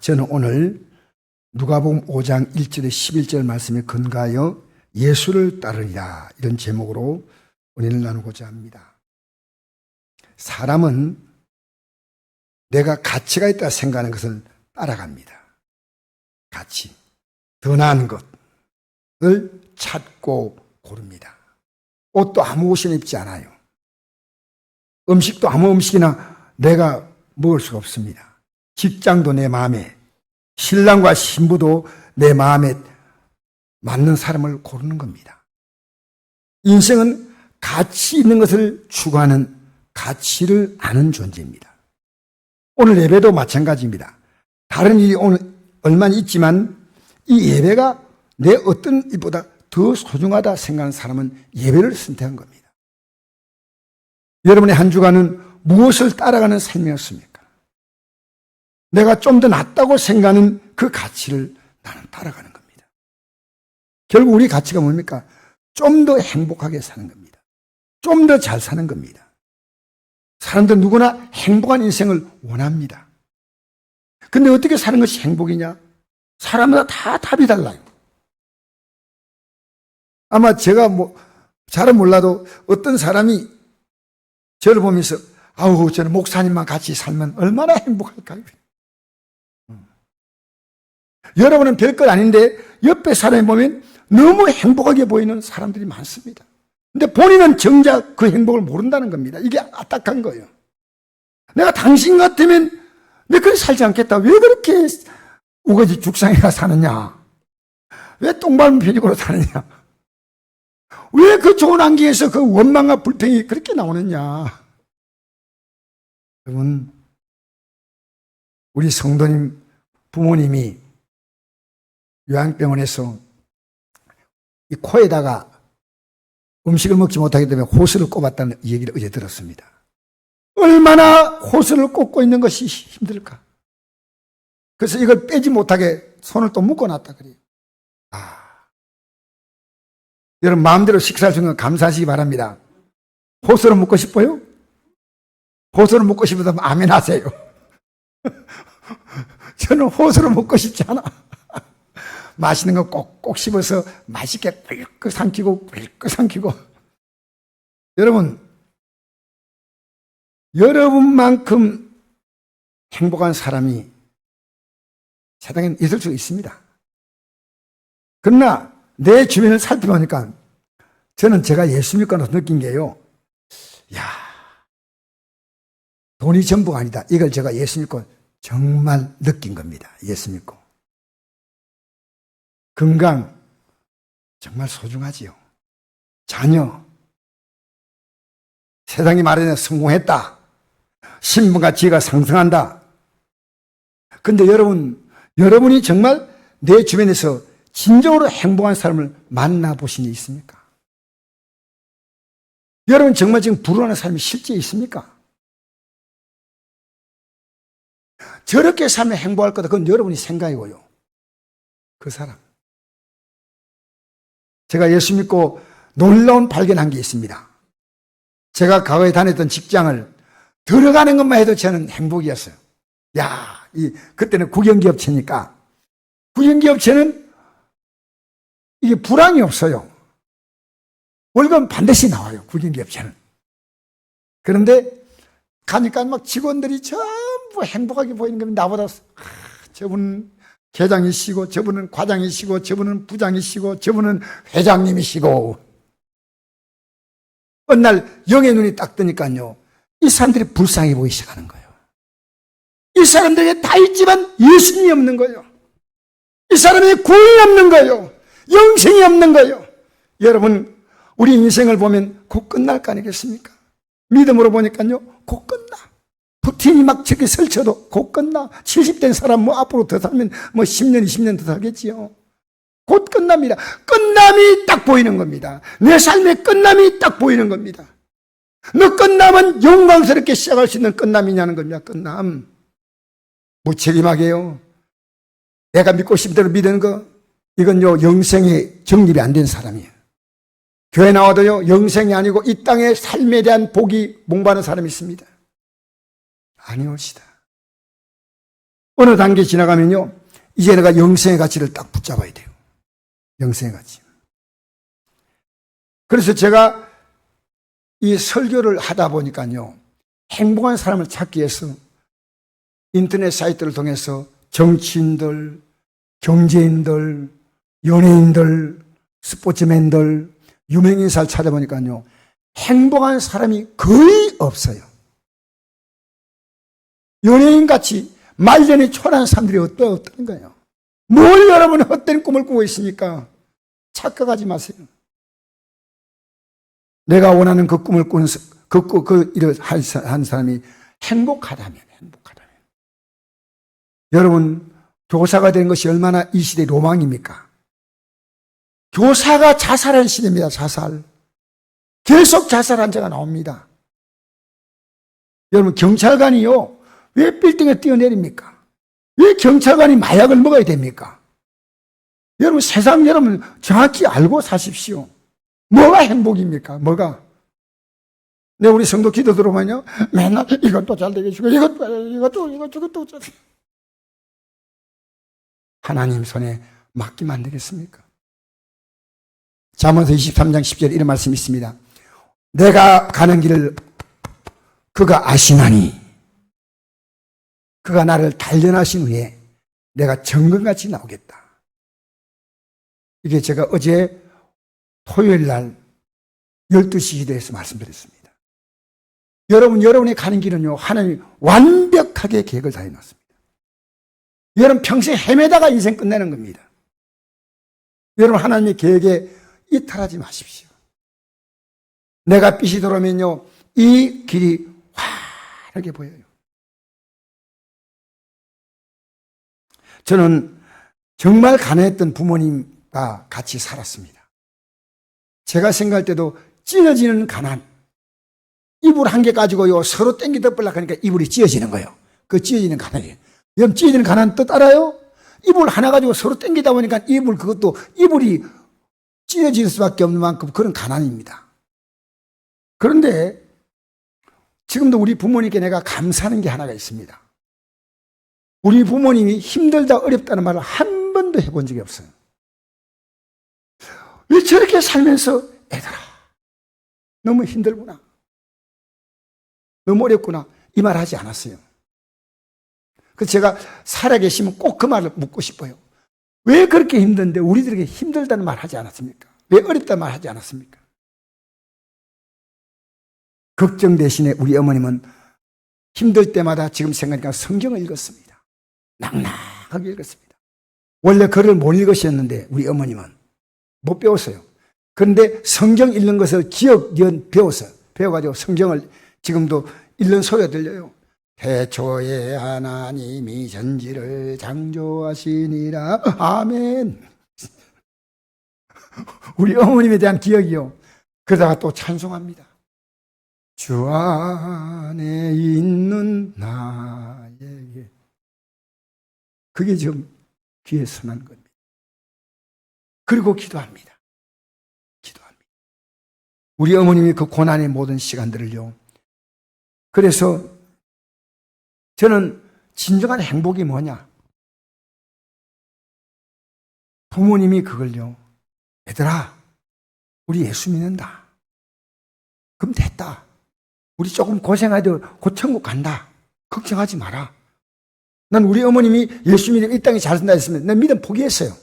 저는 오늘 누가복음 5장 1절에 11절 말씀에 근거하여 예수를 따르리라 이런 제목으로 은혜를 나누고자 합니다. 사람은 내가 가치가 있다 생각하는 것을 따라갑니다. 가치, 더 나은 것을 찾고 고릅니다. 옷도 아무 옷이나 입지 않아요. 음식도 아무 음식이나 내가 먹을 수가 없습니다. 직장도 내 마음에, 신랑과 신부도 내 마음에 맞는 사람을 고르는 겁니다. 인생은 가치 있는 것을 추구하는 가치를 아는 존재입니다. 오늘 예배도 마찬가지입니다. 다른 일이 오늘 얼마나 있지만 이 예배가 내 어떤 일보다 더 소중하다 생각하는 사람은 예배를 선택한 겁니다. 여러분의 한 주간은 무엇을 따라가는 삶이었습니까? 내가 좀 더 낫다고 생각하는 그 가치를 나는 따라가는 겁니다. 결국 우리 가치가 뭡니까? 좀 더 행복하게 사는 겁니다. 좀 더 잘 사는 겁니다. 사람들 누구나 행복한 인생을 원합니다. 근데 어떻게 사는 것이 행복이냐? 사람마다 다 답이 달라요. 아마 제가 잘은 몰라도 어떤 사람이 저를 보면서 아우 저는 목사님만 같이 살면 얼마나 행복할까요? 여러분은 별것 아닌데 옆에 사람이 보면 너무 행복하게 보이는 사람들이 많습니다. 근데 본인은 정작 그 행복을 모른다는 겁니다. 이게 안타까운 거예요. 내가 당신 같으면 내 그렇게 살지 않겠다. 왜 그렇게 우거지 죽상이가 사느냐? 왜 똥밟은 편익으로 사느냐? 왜 그 좋은 환경에서 그 원망과 불평이 그렇게 나오느냐? 여러분, 우리 성도님 부모님이 요양병원에서 이 코에다가 음식을 먹지 못하기 때문에 호스를 꼽았다는 얘기를 어제 들었습니다. 얼마나 호스를 꼽고 있는 것이 힘들까? 그래서 이걸 빼지 못하게 손을 또 묶어놨다 그래요. 여러분 마음대로 식사할 수 있는 건 감사하시기 바랍니다. 호스를 묶고 싶어요? 호스를 묶고 싶으면 아멘 하세요. 저는 호스를 묶고 싶지 않아. 맛있는 거 꼭꼭 씹어서 맛있게 꿀꺽 삼키고 꿀꺽 삼키고. 여러분만큼 행복한 사람이 세상에 있을 수 있습니다. 그러나 내 주변을 살펴보니까 저는 제가 예수 믿고 나서 느낀 게요. 돈이 전부가 아니다. 이걸 제가 예수 믿고 정말 느낀 겁니다. 예수 믿고. 건강 정말 소중하지요. 자녀 세상이 말하는 성공했다. 신분과 지위가 상승한다. 그런데 여러분이 정말 내 주변에서 진정으로 행복한 사람을 만나보신 적 있습니까? 여러분 정말 지금 불안한 사람이 실제 있습니까? 저렇게 살면 행복할 거다. 그건 여러분이 생각이고요. 그 사람. 제가 예수 믿고 놀라운 발견한 게 있습니다. 제가 과거에 다녔던 직장을 들어가는 것만 해도 저는 행복이었어요. 그때는 국영기업체니까. 국영기업체는 이게 불황이 없어요. 월급은 반드시 나와요. 국영기업체는. 그런데 가니까 막 직원들이 전부 행복하게 보이는 겁니다. 나보다 저분은 계장이시고 저분은 과장이시고 저분은 부장이시고 저분은 회장님이시고. 어느 날 영의 눈이 딱 뜨니까요. 이 사람들이 불쌍해 보이기 시작하는 거예요. 이 사람들에게 다 있지만 예수님이 없는 거예요. 이 사람에게 구원이 없는 거예요. 영생이 없는 거예요. 여러분 우리 인생을 보면 곧 끝날 거 아니겠습니까? 믿음으로 보니까요. 곧 끝나. 푸틴이 막 저렇게 설쳐도 곧 끝나. 70된 사람 앞으로 더 살면 10년, 20년 더 살겠지요. 곧 끝납니다. 끝남이 딱 보이는 겁니다. 내 삶의 끝남이 딱 보이는 겁니다. 너 끝남은 영광스럽게 시작할 수 있는 끝남이냐는 겁니다. 끝남. 무책임하게요. 내가 믿고 싶은 대로 믿는 거, 이건요, 영생에 정립이 안 된 사람이에요. 교회 나와도요, 영생이 아니고 이 땅의 삶에 대한 복이 몽바는 사람이 있습니다. 아니옵시다. 어느 단계 지나가면요, 이제 내가 영생의 가치를 딱 붙잡아야 돼요. 영생의 가치. 그래서 제가 이 설교를 하다 보니까요, 행복한 사람을 찾기 위해서 인터넷 사이트를 통해서 정치인들, 경제인들, 연예인들, 스포츠맨들, 유명인사를 찾아보니까요, 행복한 사람이 거의 없어요. 연예인같이 말년이 초라한 사람들이 없다는 거예요. 뭘 여러분 헛된 꿈을 꾸고 있으니까 착각하지 마세요. 내가 원하는 그 꿈을 꾸는 그 일을 한 사람이 행복하다면. 여러분, 교사가 되는 것이 얼마나 이 시대의 로망입니까? 교사가 자살한 시대입니다. 자살. 계속 자살 환자가 나옵니다. 여러분, 경찰관이요, 왜 빌딩에 뛰어내립니까? 왜 경찰관이 마약을 먹어야 됩니까? 여러분, 세상 여러분 정확히 알고 사십시오. 뭐가 행복입니까? 뭐가? 네, 우리 성도 기도 들어보면요, 맨날 이것도 잘 되게 주고, 이것도 잘 되게. 하나님 손에 맡기면 안 되겠습니까? 잠언서 23장 10절에 이런 말씀이 있습니다. 내가 가는 길을 그가 아시나니 그가 나를 단련하신 후에 내가 정금같이 나오겠다. 이게 제가 어제 토요일 날 12시 기도에서 말씀드렸습니다. 여러분이 가는 길은요, 하나님이 완벽하게 계획을 다 해놨습니다. 여러분 평생 헤매다가 인생 끝내는 겁니다. 여러분 하나님의 계획에 이탈하지 마십시오. 내가 빛이 들어오면요, 이 길이 환하게 보여요. 저는 정말 가난했던 부모님과 같이 살았습니다. 제가 생각할 때도 찢어지는 가난. 이불 한 개 가지고요, 서로 땡기 덮으려고 하니까 이불이 찢어지는 거예요. 그 찢어지는 가난이에요. 여러분, 찢어지는 가난 뜻 알아요? 이불 하나 가지고 서로 땡기다 보니까 그것도 이불이 찢어질 수밖에 없는 만큼 그런 가난입니다. 그런데 지금도 우리 부모님께 내가 감사하는 게 하나가 있습니다. 우리 부모님이 힘들다 어렵다는 말을 한 번도 해본 적이 없어요. 왜 저렇게 살면서 애들아 너무 힘들구나, 너무 어렵구나, 이 말 하지 않았어요. 그래서 제가 살아계시면 꼭 그 말을 묻고 싶어요. 왜 그렇게 힘든데 우리들에게 힘들다는 말 하지 않았습니까? 왜 어렵다는 말 하지 않았습니까? 걱정 대신에 우리 어머님은 힘들 때마다 지금 생각하니까 성경을 읽었습니다. 낭낭하게 읽었습니다. 원래 글을 못 읽으셨는데 우리 어머님은 못 배웠어요. 그런데 성경 읽는 것을 기억연 배웠어요. 배워가지고 성경을 지금도 읽는 소리가 들려요. 태초에 하나님이 전지를 창조하시니라. 아멘. 우리 어머님에 대한 기억이요. 그러다가 또 찬송합니다. 주 안에 있는 나에게. 그게 지금 귀에 선한 겁니다. 그리고 기도합니다. 우리 어머님이 그 고난의 모든 시간들을요. 그래서 저는 진정한 행복이 뭐냐? 부모님이 그걸요, 얘들아, 우리 예수 믿는다. 그럼 됐다. 우리 조금 고생하도 곧 천국 간다. 걱정하지 마라. 난 우리 어머님이 예수 믿으면 이 땅에 잘 산다 했으면 난 믿음 포기했어요.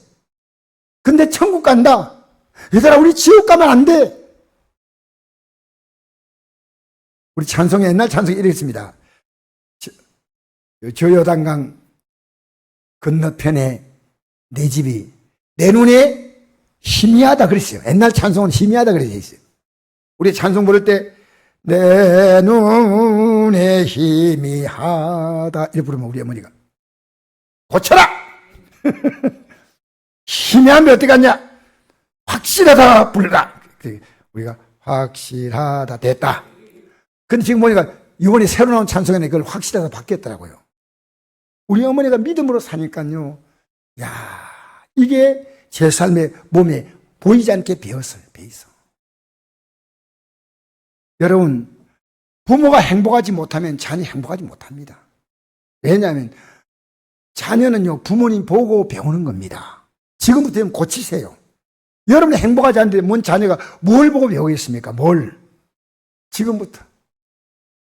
근데 천국 간다. 얘들아, 우리 지옥 가면 안 돼. 우리 찬송에 옛날 찬송이 이렇게 있습니다. 조요단강 건너편에 내 집이 내 눈에 희미하다 그랬어요. 옛날 찬송은 희미하다 그래 있어요. 우리 찬송 부를 때 내 눈에 희미하다 이렇게 부르면 우리 어머니가 고쳐라. 희미하면 어떻게 하냐? 확실하다 부르라. 우리가 확실하다 됐다. 근데 지금 보니까 이번에 새로 나온 찬송에 그걸 확실하다 바뀌었더라고요. 우리 어머니가 믿음으로 사니까요, 야, 이게 제 삶의 몸에 보이지 않게 배었어요. 배있어. 여러분, 부모가 행복하지 못하면 자녀 행복하지 못합니다. 왜냐하면 자녀는요, 부모님 보고 배우는 겁니다. 지금부터 고치세요. 여러분이 행복하지 않는데 뭔 자녀가 뭘 보고 배우겠습니까? 뭘? 지금부터.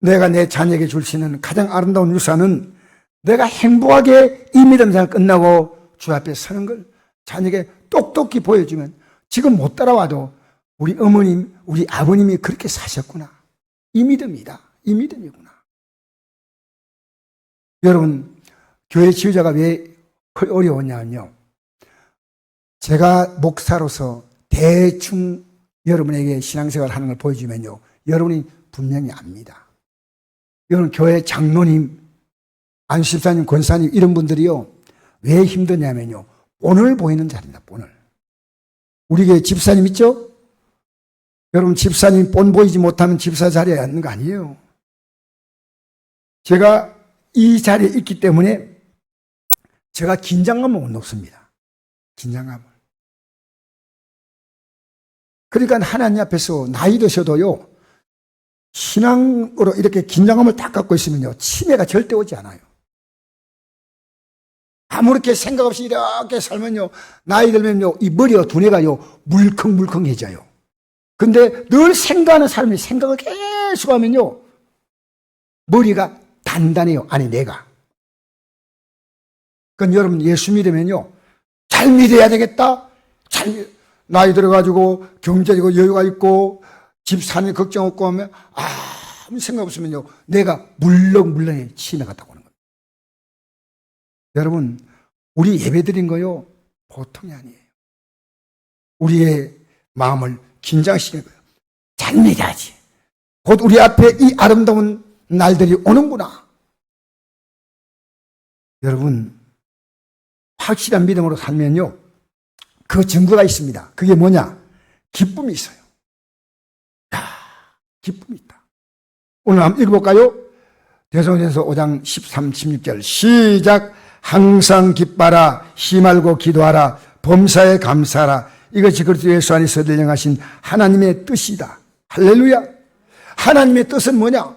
내가 내 자녀에게 줄 수 있는 가장 아름다운 유산은 내가 행복하게 이 믿음 생활 끝나고 주 앞에 서는 걸 자녀에게 똑똑히 보여주면 지금 못 따라와도 우리 어머님, 우리 아버님이 그렇게 사셨구나. 이 믿음이다. 이 믿음이구나. 여러분, 교회 지휘자가 왜 어려웠냐면요. 제가 목사로서 대충 여러분에게 신앙생활 하는 걸 보여주면요. 여러분이 분명히 압니다. 여러분, 교회 장로님, 안수집사님, 권사님 이런 분들이요. 왜 힘드냐면요. 본을 보이는 자리입니다. 본을. 우리 교회 집사님 있죠? 여러분, 집사님 본 보이지 못하면 집사 자리에 앉는 거 아니에요. 제가 이 자리에 있기 때문에 제가 긴장감을 못 놓습니다. 긴장감을. 그러니까 하나님 앞에서 나이 드셔도요, 신앙으로 이렇게 긴장감을 딱 갖고 있으면요, 치매가 절대 오지 않아요. 아무렇게 생각 없이 이렇게 살면요, 나이 들면요, 이 머리가 두뇌가요, 물컹물컹해져요. 근데 늘 생각하는 사람이 생각을 계속 하면요, 머리가 단단해요. 아니, 내가. 그건 여러분 예수 믿으면요, 잘 믿어야 되겠다. 나이 들어가지고 경제적으로 여유가 있고 집 사는 걱정 없고 하면 아무 생각 없으면요, 내가 물렁물렁해 치매 갔다 오는 겁니다. 여러분, 우리 예배드린 거요, 보통이 아니에요. 우리의 마음을 긴장시키는 거예요. 잘 믿어야지. 곧 우리 앞에 이 아름다운 날들이 오는구나. 여러분, 확실한 믿음으로 살면요, 그 증거가 있습니다. 그게 뭐냐? 기쁨이 있어요. 기쁨이 있다. 오늘 한번 읽어볼까요? 대성전서 5장 13, 16절 시작. 항상 기뻐라, 쉬말고 기도하라, 범사에 감사하라. 이것이 그리스도 예수 안에서 전령하신 하나님의 뜻이다. 할렐루야. 하나님의 뜻은 뭐냐?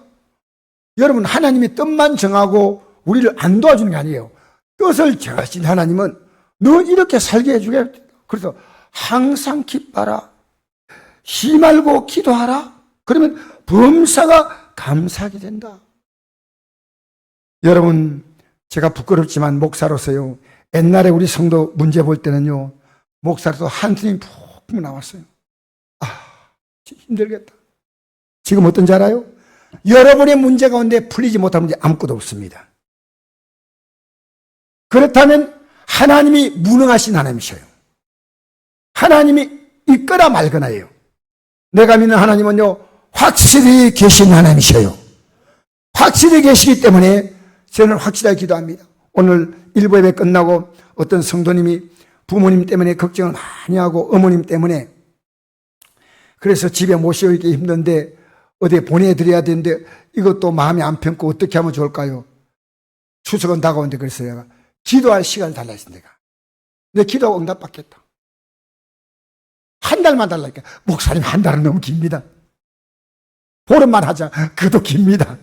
여러분, 하나님의 뜻만 정하고 우리를 안 도와주는 게 아니에요. 뜻을 정하신 하나님은 너 이렇게 살게 해주겠다. 그래서 항상 기뻐라, 쉬 말고 기도하라. 그러면 범사가 감사하게 된다. 여러분, 제가 부끄럽지만 목사로서요, 옛날에 우리 성도 문제 볼 때는요, 목사로서 한숨이 푹 나왔어요. 힘들겠다. 지금 어떤지 알아요? 여러분의 문제 가운데 풀리지 못한 문제 아무것도 없습니다. 그렇다면 하나님이 무능하신 하나님이셔요. 하나님이 있거나 말거나예요. 내가 믿는 하나님은요, 확실히 계신 하나님이셔요. 확실히 계시기 때문에 저는 확실하게 기도합니다. 오늘 일부 예배 끝나고 어떤 성도님이 부모님 때문에 걱정을 많이 하고 어머님 때문에 그래서 집에 모시기 힘든데 어디에 보내드려야 되는데 이것도 마음이 안 편고 어떻게 하면 좋을까요? 추석은 다가오는데 그래서 내가 기도할 시간을 달라 했어. 내 기도하고 응답받겠다. 한 달만 달라니까. 목사님, 한 달은 너무 깁니다. 보름만 하자. 그것도 깁니다.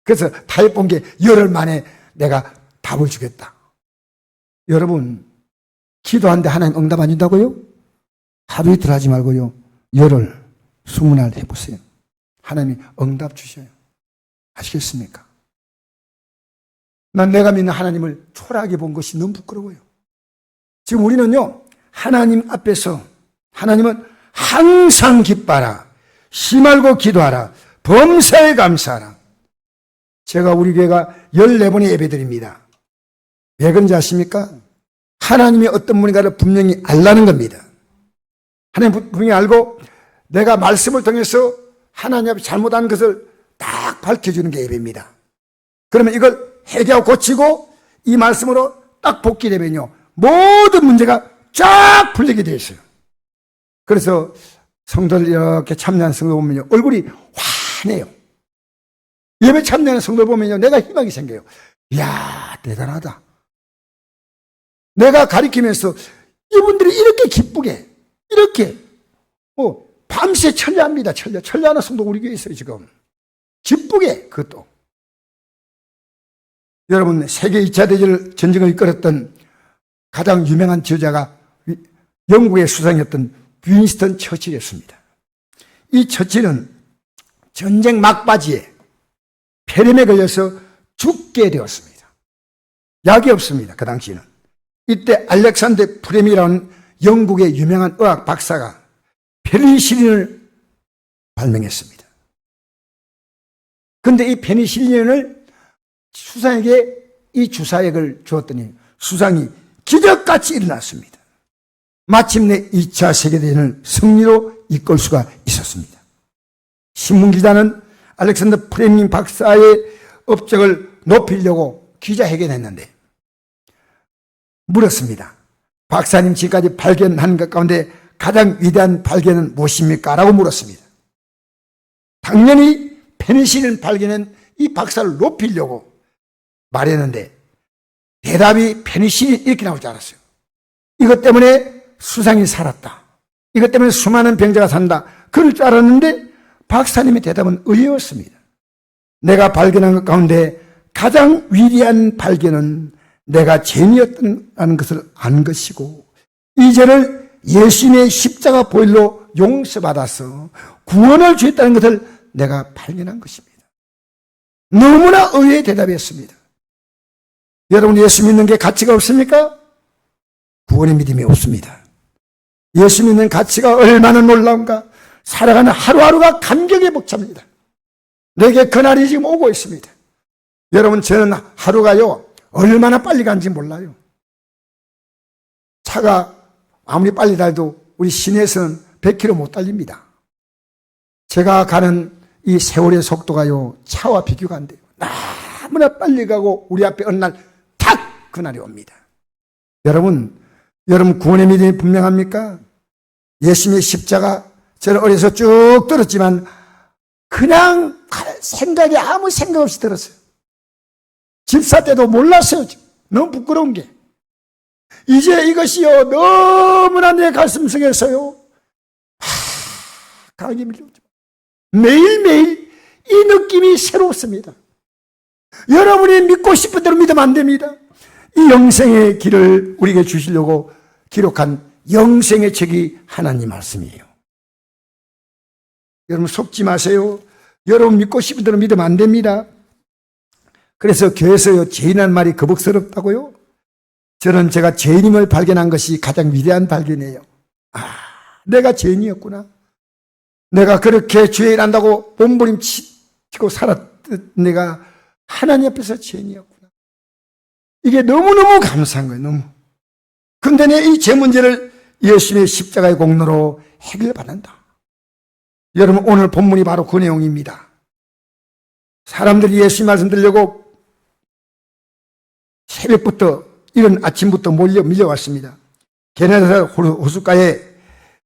그래서 타협 본 게 열흘 만에 내가 답을 주겠다. 여러분, 기도하는데 하나님 응답 안 준다고요? 하루 이틀 하지 말고요, 열흘, 20날 해보세요. 하나님이 응답 주셔요. 아시겠습니까? 난 내가 믿는 하나님을 초라하게 본 것이 너무 부끄러워요. 지금 우리는요, 하나님 앞에서 하나님은 항상 기뻐하라, 쉬 말고 기도하라, 범사에 감사하라. 제가 우리 교회가 14번의 예배드립니다. 왜 그런지 아십니까? 하나님이 어떤 분인가를 분명히 알라는 겁니다. 하나님 분명히 알고 내가 말씀을 통해서 하나님 앞에 잘못한 것을 딱 밝혀주는 게 예배입니다. 그러면 이걸 해결하고 고치고 이 말씀으로 딱 복귀되면요, 모든 문제가 쫙 풀리게 되어 있어요. 그래서 성도들 이렇게 참여하는 성도 보면요, 얼굴이 환해요. 예배 참여하는 성도를 보면요, 내가 희망이 생겨요. 이야, 대단하다. 내가 가리키면서 이분들이 이렇게 기쁘게, 이렇게, 밤새 천리합니다. 천리하는 성도 우리 교회에 있어요, 지금. 기쁘게, 그것도. 여러분, 세계 2차 대전 전쟁을 이끌었던 가장 유명한 지도자가 영국의 수상이었던 윈스턴 처칠이었습니다. 이 처칠은 전쟁 막바지에 폐렴에 걸려서 죽게 되었습니다. 약이 없습니다. 그 당시에는. 이때 알렉산더 프렘이라는 영국의 유명한 의학 박사가 페니실린을 발명했습니다. 그런데 이 페니실린을 수상에게 이 주사액을 주었더니 수상이 기적같이 일어났습니다. 마침내 2차 세계대전을 승리로 이끌 수가 있었습니다. 신문기자는 알렉산더 프레밍 박사의 업적을 높이려고 기자회견했는데 물었습니다. 박사님, 지금까지 발견한 것 가운데 가장 위대한 발견은 무엇입니까? 라고 물었습니다. 당연히 페니실린 발견은 이 박사를 높이려고 말했는데 대답이 페니실린 이렇게 나올 줄 알았어요. 이것 때문에 수상이 살았다. 이것 때문에 수많은 병자가 산다. 그럴 줄 알았는데 박사님의 대답은 의외였습니다. 내가 발견한 것 가운데 가장 위대한 발견은 내가 죄인이었다는 것을 안 것이고 이제를 예수님의 십자가 보혈로 용서받아서 구원을 주었다는 것을 내가 발견한 것입니다. 너무나 의외의 대답이었습니다. 여러분, 예수 믿는 게 가치가 없습니까? 구원의 믿음이 없습니다. 예수 믿는 가치가 얼마나 놀라운가. 살아가는 하루하루가 감격에 벅찹니다. 내게 그날이 지금 오고 있습니다. 여러분, 저는 하루가요 얼마나 빨리 간지 몰라요. 차가 아무리 빨리 달도 우리 시내에서는 100km 못 달립니다. 제가 가는 이 세월의 속도가요 차와 비교가 안 돼요. 너무나 빨리 가고 우리 앞에 어느 날 탁 그날이 옵니다. 여러분 구원의 믿음이 분명합니까? 예수님의 십자가, 저는 어려서 쭉 들었지만 그냥 생각이 아무 생각 없이 들었어요. 집사 때도 몰랐어요. 너무 부끄러운 게. 이제 이것이요 너무나 내 가슴속에서요 강이 밀려오죠. 매일매일 이 느낌이 새롭습니다. 여러분이 믿고 싶은 대로 믿으면 안 됩니다. 이 영생의 길을 우리에게 주시려고 기록한 영생의 책이 하나님 말씀이에요. 여러분 속지 마세요. 여러분 믿고 싶은 대로 믿으면 안 됩니다. 그래서 교회에서요 죄인한 말이 거북스럽다고요? 저는 제가 죄인임을 발견한 것이 가장 위대한 발견이에요. 내가 죄인이었구나. 내가 그렇게 죄인한다고 몸부림치고 살았던 내가 하나님 앞에서 죄인이었구나. 이게 너무너무 감사한 거예요. 너무. 근데 내 이 죄 문제를 예수님의 십자가의 공로로 해결받는다. 여러분 오늘 본문이 바로 그 내용입니다. 사람들이 예수님 말씀 들으려고 새벽부터 이른 아침부터 밀려왔습니다. 게네사렛 호숫가에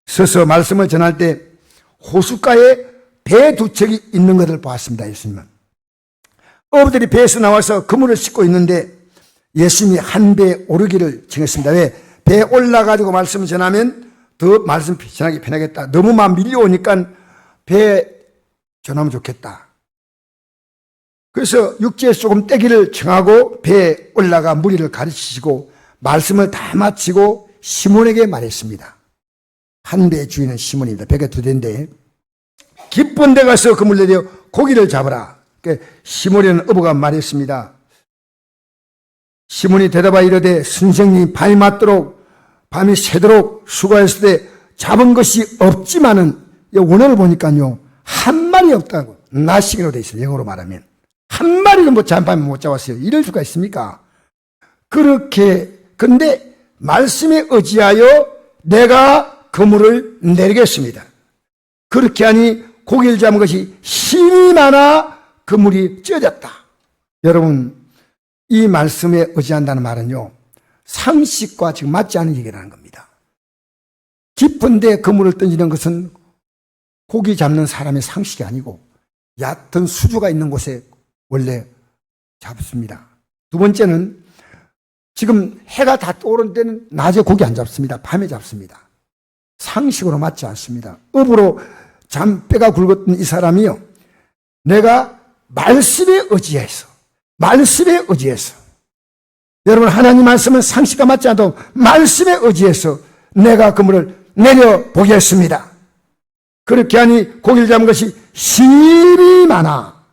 서서 말씀을 전할 때 호숫가에 배 두 척이 있는 것을 보았습니다. 예수님은 어부들이 배에서 나와서 그물을 싣고 있는데 예수님이 한 배에 오르기를 정했습니다. 왜? 배에 올라가지고 말씀을 전하면 더 말씀 전하기 편하겠다. 너무 막 밀려오니까 배에 전하면 좋겠다. 그래서 육지에서 조금 떼기를 청하고 배에 올라가 무리를 가르치시고 말씀을 다 마치고 시몬에게 말했습니다. 한 배의 주인은 시몬입니다. 배가 두 대인데 깊은 데 가서 그물 내려 고기를 잡으라. 시몬이라는 어부가 말했습니다. 시몬이 대답하여 이르되 선생님이 밤이 맞도록 밤이 새도록 수고했을 때 잡은 것이 없지만은 오늘 보니까요 한 마리 없다고 나싱으로 돼 있어요. 영어로 말하면 한 마리도 못 잡은 밤에 못 잡았어요. 이럴 수가 있습니까? 그렇게 근데 말씀에 의지하여 내가 그물을 내리겠습니다. 그렇게 하니 고기를 잡은 것이 힘이 많아 그물이 찢어졌다. 여러분 이 말씀에 의지한다는 말은요 상식과 지금 맞지 않은 얘기라는 겁니다. 깊은 데 그물을 던지는 것은 고기 잡는 사람의 상식이 아니고 얕은 수조가 있는 곳에 원래 잡습니다. 두 번째는 지금 해가 다 떠오른 때는 낮에 고기 안 잡습니다. 밤에 잡습니다. 상식으로 맞지 않습니다. 업으로 뼈가 굵었던 이 사람이요 내가 말씀에 의지해서 말씀에 의지해서, 여러분 하나님 말씀은 상식과 맞지 않아도 말씀에 의지해서 내가 그물을 내려보겠습니다. 그렇게 하니 고기를 잡은 것이 힘이 많아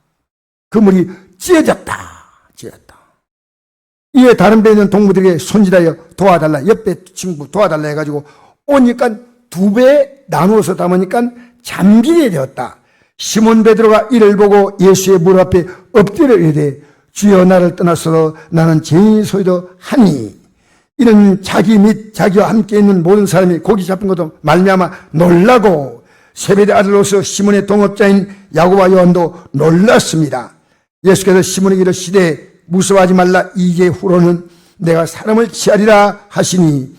그물이 찢어졌다. 이에 다른 배에 있는 동무들에게 손질하여 도와달라, 옆에 친구 도와달라 해가지고 오니까 두 배 나누어서 담으니까 잠기게 되었다. 시몬 베드로가 이를 보고 예수의 무릎 앞에 엎드려 이르되 주여, 나를 떠나서도 나는 죄인 소이도 하니. 이는 자기 및 자기와 함께 있는 모든 사람이 고기 잡은 것도 말미암아 놀라고 세베대 아들로서 시몬의 동업자인 야고보와 요한도 놀랐습니다. 예수께서 시몬에게 이르시되 무서워하지 말라, 이제 후로는 내가 사람을 취하리라 하시니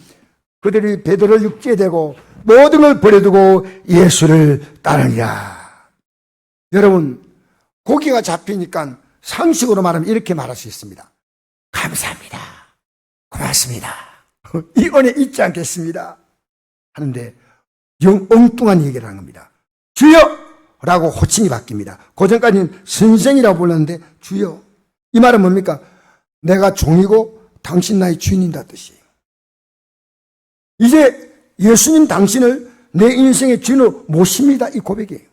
그들이 베드로를 육지에 대고 모든 걸 버려두고 예수를 따르니라. 여러분, 고기가 잡히니까 상식으로 말하면 이렇게 말할 수 있습니다. 감사합니다. 고맙습니다. 이 은혜 잊지 않겠습니다. 하는데 엉뚱한 얘기를 하는 겁니다. 주여! 라고 호칭이 바뀝니다. 그전까지는 선생이라고 불렀는데 주여. 이 말은 뭡니까? 내가 종이고 당신 나의 주인이다 뜻이에요. 이제 예수님 당신을 내 인생의 주인으로 모십니다. 이 고백이에요.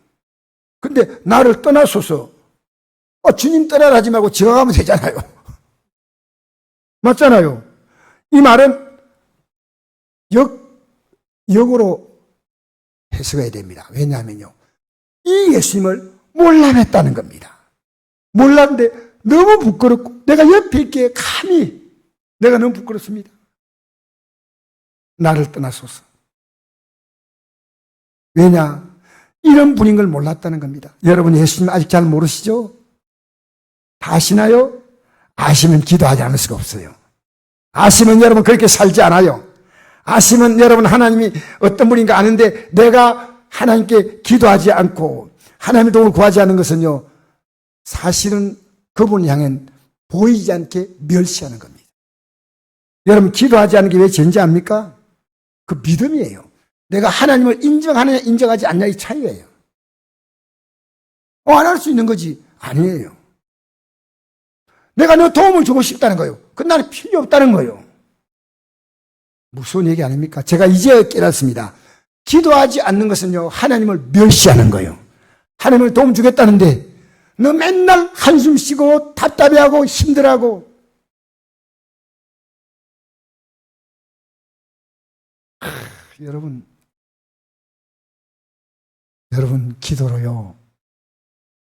근데 나를 떠나소서. 주님 떠나라 하지 말고 제가 가면 되잖아요. 맞잖아요. 이 말은 역으로 해석해야 됩니다. 왜냐하면요, 이 예수님을 몰라냈다는 겁니다. 몰랐는데 너무 부끄럽고 내가 옆에 있기에 감히 내가 너무 부끄럽습니다. 나를 떠나소서. 왜냐? 이런 분인 걸 몰랐다는 겁니다. 여러분 예수님 아직 잘 모르시죠? 다 아시나요? 아시면 기도하지 않을 수가 없어요. 아시면 여러분 그렇게 살지 않아요. 아시면 여러분 하나님이 어떤 분인가 아는데 내가 하나님께 기도하지 않고 하나님의 도움을 구하지 않는 것은요, 사실은 그분을 향해 보이지 않게 멸시하는 겁니다. 여러분 기도하지 않는 게 왜 죄인지 압니까? 그 믿음이에요. 내가 하나님을 인정하느냐 인정하지 않느냐 이 차이예요. 안 할 수 있는 거지. 아니에요. 내가 너 도움을 주고 싶다는 거예요. 그건 나는 필요 없다는 거예요. 무서운 얘기 아닙니까? 제가 이제 깨닫습니다. 기도하지 않는 것은요, 하나님을 멸시하는 거예요. 하나님을 도움 주겠다는데 너 맨날 한숨 쉬고 답답해하고 힘들어하고. 여러분 기도로요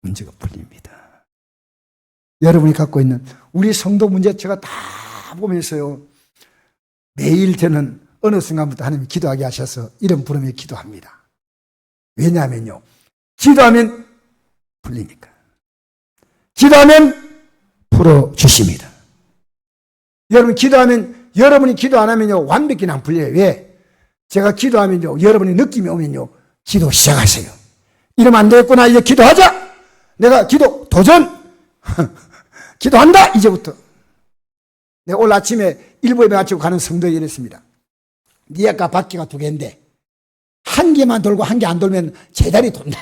문제가 풀립니다. 여러분이 갖고 있는 우리 성도 문제 제가 다 보면서요, 매일 저는 어느 순간부터 하나님이 기도하게 하셔서 이름 부르며 기도합니다. 왜냐하면요, 기도하면 풀리니까. 기도하면 풀어주십니다. 여러분 기도하면, 여러분이 기도 안 하면요 완벽히는 안 풀려요. 왜? 제가 기도하면요 여러분이 느낌이 오면요 기도 시작하세요. 이러면 안 되겠구나, 이제 기도하자. 내가 기도 도전 기도한다 이제부터. 내가 오늘 아침에 일부 예배 마치고 가는 성도에게 이랬습니다. 네 아까 바퀴가 두 개인데 한 개만 돌고 한 개 안 돌면 제 다리 돈다.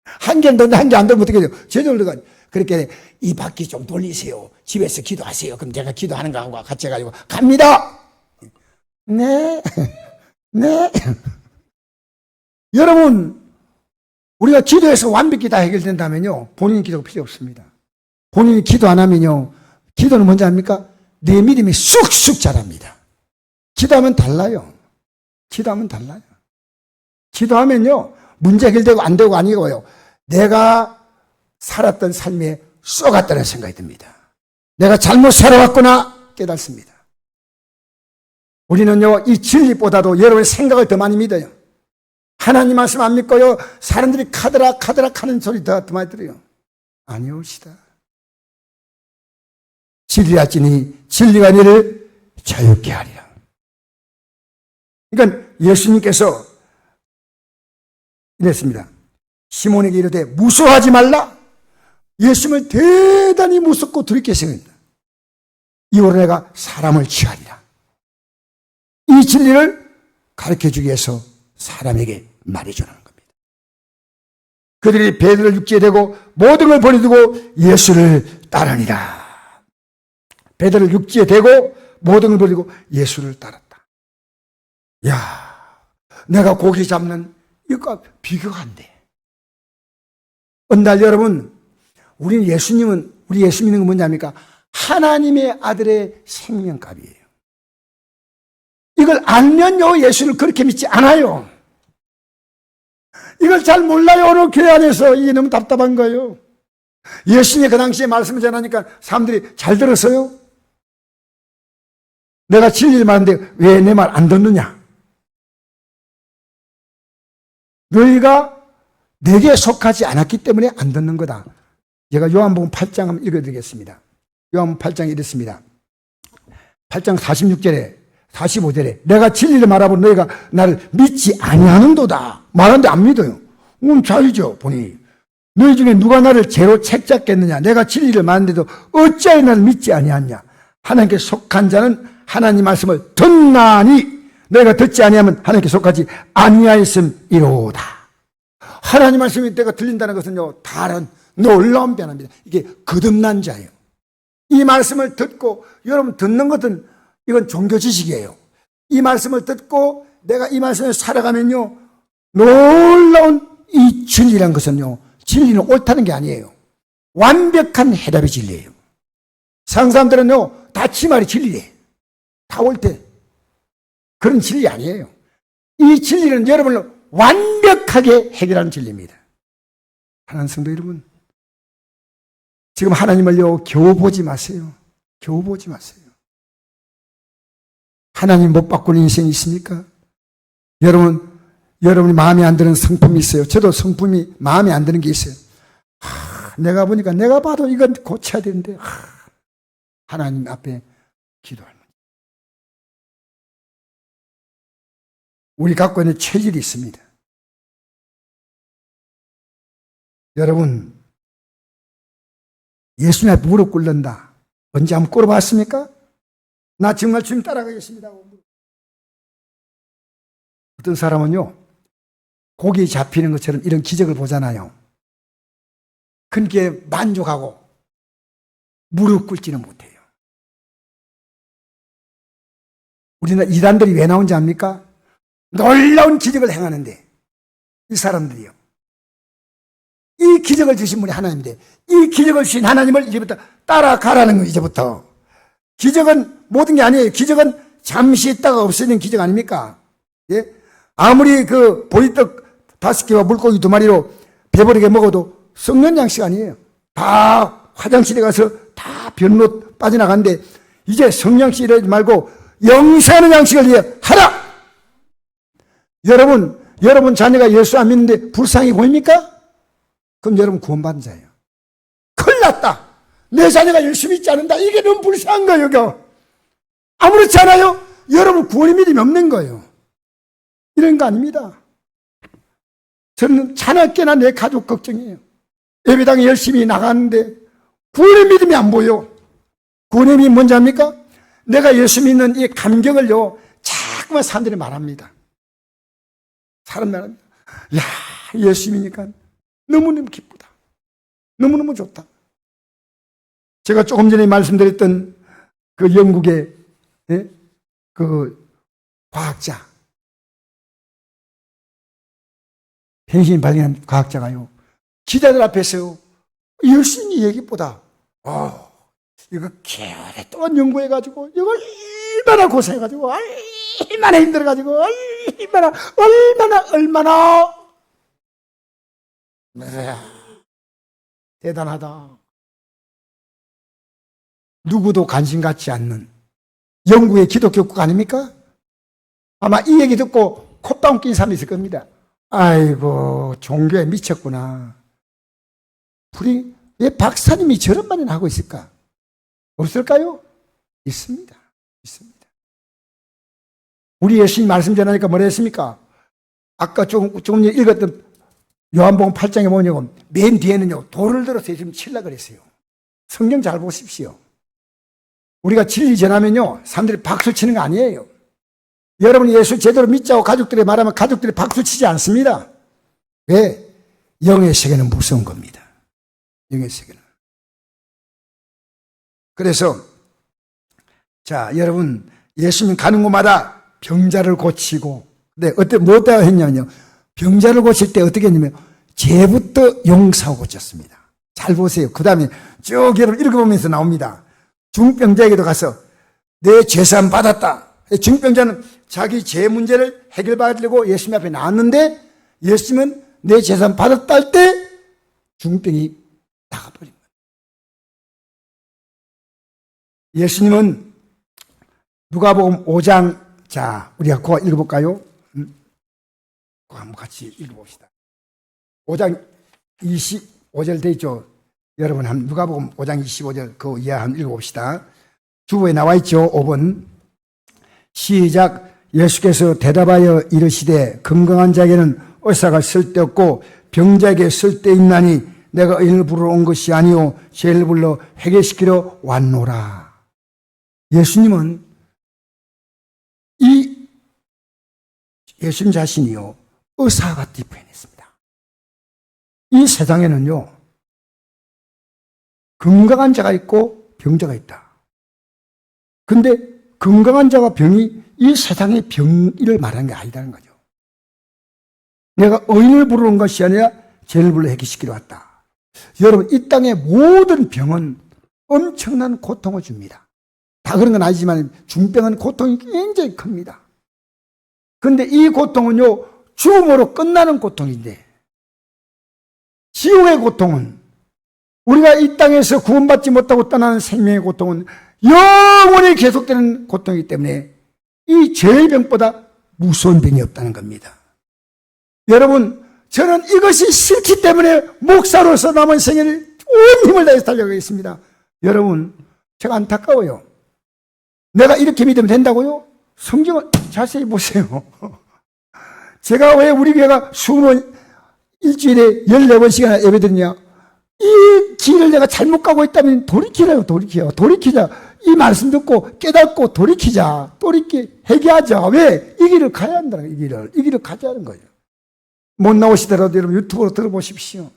한 개는 돈다, 한 개 안 돌면 어떻게 돼요? 제대로 들어가. 그렇게 이 바퀴 좀 돌리세요. 집에서 기도하세요. 그럼 제가 기도하는 거하고 같이 해가지고 갑니다. 네. 여러분, 우리가 기도해서 완벽히 다 해결된다면요 본인이 기도가 필요 없습니다. 본인이 기도 안 하면요, 기도는 뭔지 압니까? 내 믿음이 쑥쑥 자랍니다. 기도하면 달라요. 기도하면요 문제 해결되고 안 되고 아니고요, 내가 살았던 삶에 쏘갔다는 생각이 듭니다. 내가 잘못 살아왔구나 깨닫습니다. 우리는요 이 진리보다도 여러분의 생각을 더 많이 믿어요. 하나님 말씀 안 믿고요 사람들이 카드락 하는 소리 더 많이 들어요. 아니옵시다. 진리하지니 진리가 너를 자유케 하리라. 그러니까 예수님께서 이랬습니다. 시몬에게 이르되 무서워하지 말라. 예수님을 대단히 무섭고 두렵게 생각합니다. 이후로 내가 사람을 취하리라. 이 진리를 가르쳐주기 위해서 사람에게 말해주는 겁니다. 그들이 베드로를 육지에 대고 모든 걸 버려두고 예수를 따르니라. 베드로를 육지에 대고 모든 걸 버리고 예수를 따랐다. 야, 내가 고기 잡는 이거 비교가 안 돼. 어느 날 여러분, 우리 예수 믿는 건 뭐냐니까? 하나님의 아들의 생명값이에요. 이걸 알면요, 예수를 그렇게 믿지 않아요. 이걸 잘 몰라요. 오늘 교회 안에서. 이게 너무 답답한 거예요. 예수님이 그 당시에 말씀을 전하니까 사람들이 잘 들었어요. 내가 진리를 말하는데 왜 내 말 안 듣느냐? 너희가 내게 속하지 않았기 때문에 안 듣는 거다. 제가 요한복음 8장 한번 읽어드리겠습니다. 요한복음 8장에 이렇습니다. 8장 46절에 45절에 내가 진리를 말하고 너희가 나를 믿지 아니하는도다. 말하는데 안 믿어요. 자유죠. 보니 너희 중에 누가 나를 죄로 책잡겠느냐? 내가 진리를 말하는데도 어찌하여 나를 믿지 아니하냐? 하나님께 속한 자는 하나님 말씀을 듣나니 너희가 듣지 아니하면 하나님께 속하지 아니하였음이로다. 하나님 말씀이 내가 들린다는 것은요, 다른 놀라운 변화입니다. 이게 거듭난 자예요. 이 말씀을 듣고, 여러분 듣는 것은 이건 종교 지식이에요. 이 말씀을 듣고 내가 이 말씀을 살아가면요, 놀라운 이 진리란 것은요, 진리는 옳다는 게 아니에요. 완벽한 해답이 진리예요. 세상 사람들은요, 다 지 말이 진리래. 다 옳대. 그런 진리 아니에요. 이 진리는 여러분을 완벽하게 해결하는 진리입니다. 하나님 성도 여러분, 지금 하나님을요, 겨우 보지 마세요. 겨우 보지 마세요. 하나님 못 바꾸는 인생이 있습니까? 여러분이 마음에 안 드는 성품이 있어요. 저도 성품이 마음에 안 드는 게 있어요. 내가 보니까 내가 봐도 이건 고쳐야 되는데, 하나님 앞에 기도하는 거예요. 우리 갖고 있는 체질이 있습니다. 여러분, 예수님 앞에 무릎 꿇는다. 언제 한번 꿇어봤습니까? 나 정말 주님 따라가겠습니다. 어떤 사람은요, 고기 잡히는 것처럼 이런 기적을 보잖아요. 그렇게 만족하고 무릎 꿇지는 못해요. 우리나라 이단들이 왜 나온지 압니까? 놀라운 기적을 행하는데 이 사람들이요, 이 기적을 주신 분이 하나님인데 이 기적을 주신 하나님을 이제부터 따라가라는 거예요. 이제부터 기적은 모든 게 아니에요. 기적은 잠시 있다가 없어지는 기적 아닙니까? 예? 아무리 그 보리떡 5개와 물고기 2마리로 배부르게 먹어도 썩는 양식 아니에요. 다 화장실에 가서 다 변로 빠져나가는데 이제 성양식 이러지 말고 영생하는 양식을 위해 하라! 여러분 자녀가 예수 안 믿는데 불쌍히 보입니까? 그럼 여러분 구원받은 자예요. 큰일 났다. 내 자녀가 예수 믿지 않는다. 이게 너무 불쌍한 거예요. 이거. 아무렇지 않아요? 여러분 구원의 믿음이 없는 거예요. 이런 거 아닙니다. 저는 자나깨나 내 가족 걱정이에요. 예배당에 열심히 나가는데 구원의 믿음이 안 보여. 구원의 믿음이 뭔지 압니까? 내가 예수 믿는 이 감격을요, 자꾸만 사람들이 말합니다. 사람 말합니다. 야, 예수 믿으니까 너무너무 기쁘다. 너무너무 좋다. 제가 조금 전에 말씀드렸던 그 영국의 그 과학자, 펜신 발견한 과학자가요, 기자들 앞에서 열심히 얘기보다 이거 오랫동안 연구해가지고 이걸 얼마나 고생해가지고 얼마나 힘들어가지고 얼마나 대단하다. 누구도 관심 갖지 않는 영국의 기독교 국가 아닙니까? 아마 이 얘기 듣고 콧방 낀 사람이 있을 겁니다. 아이고, 종교에 미쳤구나. 왜 박사님이 저런 말을 하고 있을까? 없을까요? 있습니다. 우리 예수님 말씀 전하니까 뭐라 했습니까? 아까 조금 전에 읽었던 요한복음 8장에 보면 맨 뒤에는요, 돌을 들어서 지금 치려고 그랬어요. 성경 잘 보십시오. 우리가 진리 전하면요, 사람들이 박수 치는 거 아니에요. 여러분이 예수 제대로 믿자고 가족들이 말하면 가족들이 박수 치지 않습니다. 왜? 영의 세계는 무서운 겁니다. 영의 세계는. 그래서 자, 여러분, 예수님 가는 곳마다 병자를 고치고, 네, 뭐다 했냐면요. 병자를 고칠 때 어떻게 했냐면, 죄부터 용서하고 고쳤습니다. 잘 보세요. 그 다음에 쭉 여러분 읽어보면서 나옵니다. 중병자에게도 가서, 내 죄사함 받았다. 중병자는 자기 죄 문제를 해결받으려고 예수님 앞에 나왔는데, 예수님은 내 죄사함 받았다 할 때, 중병이 나가버린 거예요. 예수님은 누가복음 5장, 자, 우리가 그거 읽어볼까요? 그거 한번 같이 읽어봅시다. 5장 25절 돼 있죠? 여러분, 누가복음 5장 25절 그거 이해 한번 읽어봅시다. 주보에 나와 있죠? 5번. 시작. 예수께서 대답하여 이르시되 건강한 자에게는 의사가 쓸데없고 병자에게 쓸데있나니 내가 의인을 부르러 온 것이 아니요 죄를 불러 회개시키러 왔노라. 예수님은 예수님 자신이요 의사 같이 표현했습니다. 이 세상에는요 건강한 자가 있고 병자가 있다. 근데 건강한 자와 병이 이 세상의 병을 말하는 게 아니라는 거죠. 내가 의인을 부르러 온 것이 아니라 죄를 불러 회개시키러 왔다. 여러분, 이 땅의 모든 병은 엄청난 고통을 줍니다. 다 그런 건 아니지만 중병은 고통이 굉장히 큽니다. 그런데 이 고통은요 죽음으로 끝나는 고통인데, 지옥의 고통은, 우리가 이 땅에서 구원받지 못하고 떠나는 생명의 고통은 영원히 계속되는 고통이기 때문에 이 죄의 병보다 무서운 병이 없다는 겁니다. 여러분, 저는 이것이 싫기 때문에 목사로서 남은 생애를 온 힘을 다해서 달려가겠습니다. 여러분, 제가 안타까워요. 내가 이렇게 믿으면 된다고요? 성경을 자세히 보세요. 제가 왜 우리 교회가 일주일에 14번씩이나 예배드리냐? 이 길을 내가 잘못 가고 있다면 돌이키라고, 돌이키자. 이 말씀 듣고 깨닫고 돌이키자. 회개하자. 왜? 이 길을 가야 한다는 거예요. 이 길을 가자는 거예요. 못 나오시더라도 여러분 유튜브로 들어보십시오.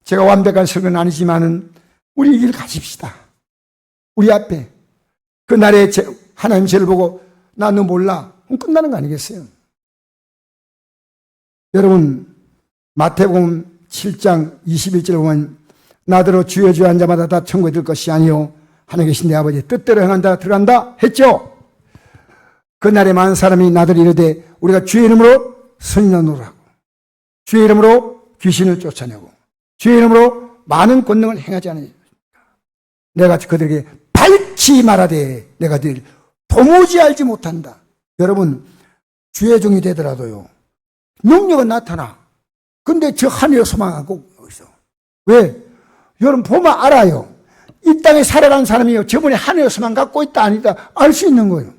제가 완벽한 설교는 아니지만은 우리 이 길 가십시다. 우리 앞에 그날에 하나님 죄를 보고 나 너 몰라. 그럼 끝나는 거 아니겠어요? 여러분, 마태복음 7장 21절에 보면 나더러 주여 주여 한 자마다 다 천국에 들 것이 아니요 하늘에 계신 내 아버지의 뜻대로 행한다 들어간다 했죠. 그날에 많은 사람이 나더러 이르되 우리가 주의 이름으로 선인을 노라고, 주의 이름으로 귀신을 쫓아내고 주의 이름으로 많은 권능을 행하지 않으니까 내가 그들에게 밝히 말하되 내가 늘 도무지 알지 못한다. 여러분, 주의 종이 되더라도요 능력은 나타나. 근데 저 하늘에 소망하고 있어. 왜? 여러분 보면 알아요. 이 땅에 살아가는 사람이요 저번에 하늘에 소망 갖고 있다 아니다 알 수 있는 거예요.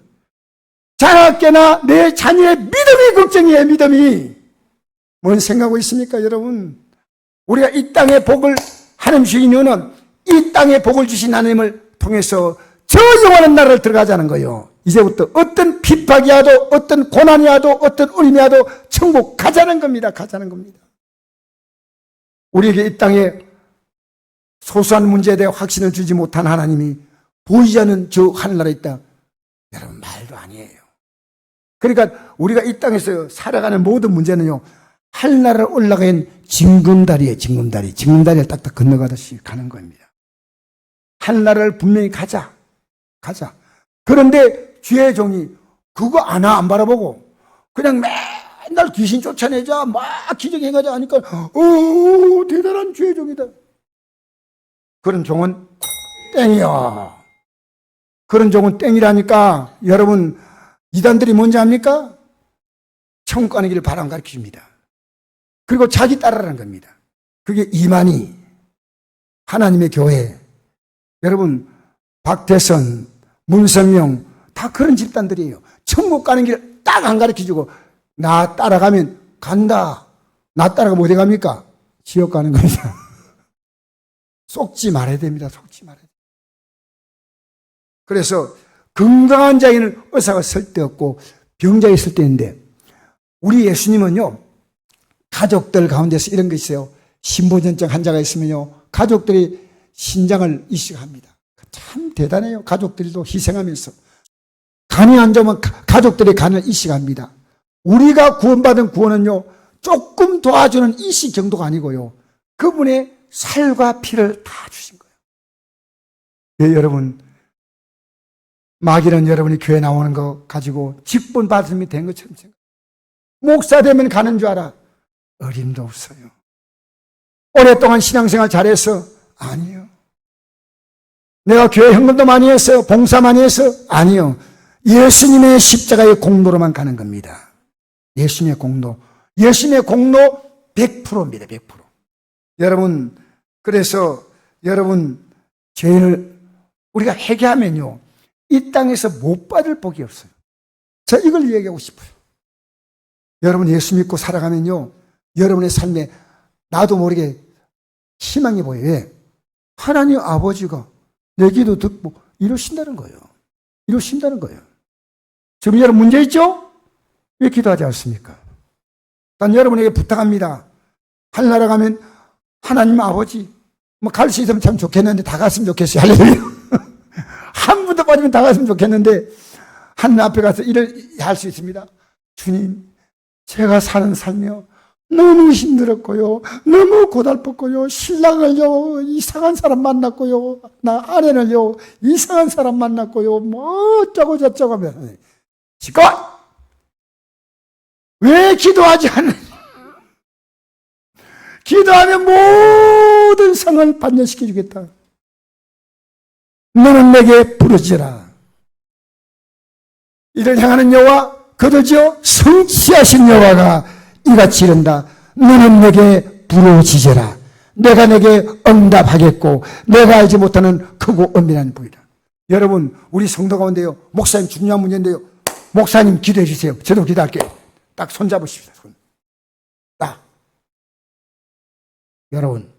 자나깨나 내 자녀의 믿음이 걱정이에요. 믿음이. 뭔 생각하고 있습니까 여러분? 우리가 이 땅의 복을 하나님 주신 이유는 이 땅의 복을 주신 하나님을 통해서 저 영원한 나라를 들어가자는 거예요. 이제부터 어떤 핍박이 와도 어떤 고난이 와도 어떤 어림이 와도 천국 가자는 겁니다. 가자는 겁니다. 우리에게 이 땅에 소소한 문제에 대해 확신을 주지 못한 하나님이 보이지 않는 저 하늘나라에 있다. 여러분 말도 아니에요. 그러니까 우리가 이 땅에서 살아가는 모든 문제는요 하늘나라를 올라가는 징검다리에 징검다리를 딱딱 건너가듯이 가는 겁니다. 하늘나라를 분명히 가자. 그런데 주의 종이 그거 안 바라보고 그냥 맨날 귀신 쫓아내자 막 기적행하자 하니까 대단한 주의 종이다. 그런 종은 땡이야. 그런 종은 땡이라니까. 여러분, 이단들이 뭔지 압니까? 천국 가는 길을 바로 안 가르쳐줍니다. 그리고 자기 따라라는 겁니다. 그게 이만희, 하나님의 교회. 여러분, 박태선, 문선명 다 그런 집단들이에요. 천국 가는 길을 딱 안 가르쳐주고 나 따라가면 간다. 나 따라가면 어디 갑니까? 지옥 가는 겁니다. 속지 말아야 됩니다. 속지 말아야 됩니다. 그래서 건강한 자에는 의사가 쓸데없고 병자에 쓸데있는데 우리 예수님은요 가족들 가운데서 이런 게 있어요. 신부전증 환자가 있으면요 가족들이 신장을 이식합니다. 참 대단해요. 가족들도 희생하면서. 간이 안 좋으면 가족들의 간을 이식합니다. 우리가 구원받은 구원은요, 조금 도와주는 이식 정도가 아니고요, 그분의 살과 피를 다 주신 거예요. 네, 여러분, 마귀는 여러분이 교회 나오는 거 가지고 직분 받음이 된 것처럼 생각해요. 목사 되면 가는 줄 알아. 어림도 없어요. 오랫동안 신앙생활 잘해서? 아니요. 내가 교회 헌금도 많이 했어요? 봉사 많이 해서? 아니요. 예수님의 십자가의 공로로만 가는 겁니다. 예수님의 공로. 예수님의 공로 100%입니다. 100%. 여러분, 그래서 여러분, 죄인을 우리가 회개하면요, 이 땅에서 못 받을 복이 없어요. 자, 이걸 얘기하고 싶어요. 여러분 예수 믿고 살아가면요, 여러분의 삶에 나도 모르게 희망이 보여요. 왜? 하나님 아버지가 내 기도 듣고 이러신다는 거예요. 이러신다는 거예요. 지금 여러분 문제 있죠? 왜 기도하지 않습니까? 난 여러분에게 부탁합니다. 하늘나라 가면 하나님 아버지, 뭐 갈 수 있으면 참 좋겠는데 다 갔으면 좋겠어요. 할렐루야. 한 분도 빠지면 다 갔으면 좋겠는데 하나님 앞에 가서 일을 할 수 있습니다. 주님, 제가 사는 삶이요, 너무 힘들었고요, 너무 고달팠고요, 신랑을요 이상한 사람 만났고요, 나 아내를요 이상한 사람 만났고요, 뭐 어쩌고 저쩌고 하면, 지금 왜 기도하지 않느냐? 기도하면 모든 상을 반전시켜 주겠다. 너는 내게 부르짖어라. 이를 향하는 여호와, 그러죠? 성취하신 여호와가 이같이 이른다. 너는 내게 부르짖어라. 내가 내게 응답하겠고 내가 알지 못하는 크고 엄밀한 부이다. 여러분, 우리 성도 가운데요, 목사님 중요한 문제인데요, 목사님 기도해 주세요. 저도 기도할게요. 딱 손 잡으십시오. 손. 딱. 여러분,